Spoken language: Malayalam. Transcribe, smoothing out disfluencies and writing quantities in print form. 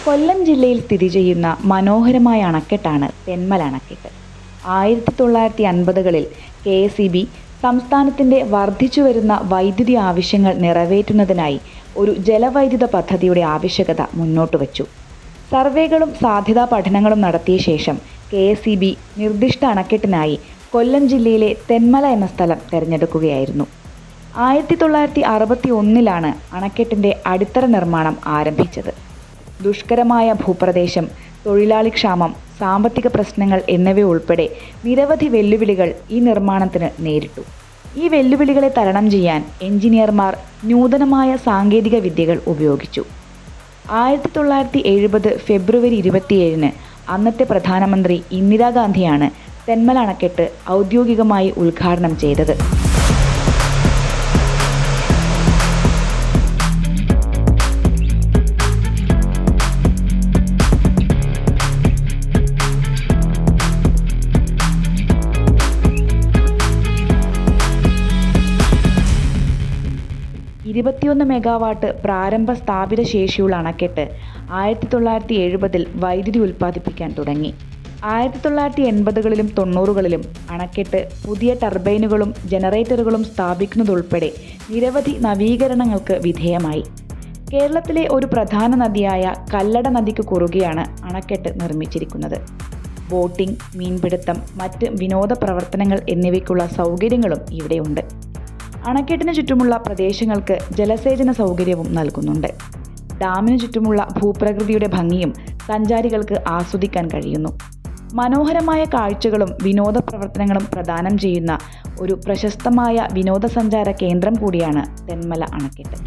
കൊല്ലം ജില്ലയിൽ സ്ഥിതി ചെയ്യുന്ന മനോഹരമായ അണക്കെട്ടാണ് തെന്മല അണക്കെട്ട്. 1950കളിൽ KSEB സംസ്ഥാനത്തിൻ്റെ വർദ്ധിച്ചുവരുന്ന വൈദ്യുതി ആവശ്യങ്ങൾ നിറവേറ്റുന്നതിനായി ഒരു ജലവൈദ്യുത പദ്ധതിയുടെ ആവശ്യകത മുന്നോട്ട് വച്ചു. സർവേകളും സാധ്യതാ പഠനങ്ങളും നടത്തിയ ശേഷം KSEB നിർദ്ദിഷ്ട അണക്കെട്ടിനായി കൊല്ലം ജില്ലയിലെ തെന്മല എന്ന സ്ഥലം തിരഞ്ഞെടുക്കുകയായിരുന്നു. 1961ലാണ് അണക്കെട്ടിൻ്റെ അടിത്തറ നിർമ്മാണം ആരംഭിച്ചത്. ദുഷ്കരമായ ഭൂപ്രദേശം, തൊഴിലാളിക്ഷാമം, സാമ്പത്തിക പ്രശ്നങ്ങൾ എന്നിവയുൾപ്പെടെ നിരവധി വെല്ലുവിളികൾ ഈ നിർമ്മാണത്തിന് നേരിട്ടു. ഈ വെല്ലുവിളികളെ തരണം ചെയ്യാൻ എഞ്ചിനീയർമാർ നൂതനമായ സാങ്കേതിക വിദ്യകൾ ഉപയോഗിച്ചു. 1970 ഫെബ്രുവരി 27 അന്നത്തെ പ്രധാനമന്ത്രി ഇന്ദിരാഗാന്ധിയാണ് തെന്മല അണക്കെട്ട് ഔദ്യോഗികമായി ഉദ്ഘാടനം ചെയ്തത്. $21 മെഗാവാട്ട് പ്രാരംഭ സ്ഥാപിത ശേഷിയുള്ള അണക്കെട്ട് 1970 വൈദ്യുതി ഉൽപ്പാദിപ്പിക്കാൻ തുടങ്ങി. 1980കളിലും 90കളിലും അണക്കെട്ട് പുതിയ ടർബൈനുകളും ജനറേറ്ററുകളും സ്ഥാപിക്കുന്നതുൾപ്പെടെ നിരവധി നവീകരണങ്ങൾക്ക് വിധേയമായി. കേരളത്തിലെ ഒരു പ്രധാന നദിയായ കല്ലട നദിക്ക് കുറുകെയാണ് അണക്കെട്ട് നിർമ്മിച്ചിരിക്കുന്നത്. ബോട്ടിംഗ്, മീൻപിടുത്തം, മറ്റ് വിനോദ പ്രവർത്തനങ്ങൾ എന്നിവയ്ക്കുള്ള സൗകര്യങ്ങളും ഇവിടെയുണ്ട്. അണക്കെട്ടിന് ചുറ്റുമുള്ള പ്രദേശങ്ങൾക്ക് ജലസേചന സൗകര്യവും നൽകുന്നുണ്ട്. ഡാമിനു ചുറ്റുമുള്ള ഭൂപ്രകൃതിയുടെ ഭംഗിയും സഞ്ചാരികൾക്ക് ആസ്വദിക്കാൻ കഴിയുന്നു. മനോഹരമായ കാഴ്ചകളും വിനോദ പ്രവർത്തനങ്ങളും പ്രദാനം ചെയ്യുന്ന ഒരു പ്രശസ്തമായ വിനോദസഞ്ചാര കേന്ദ്രം കൂടിയാണ് തെന്മല അണക്കെട്ട്.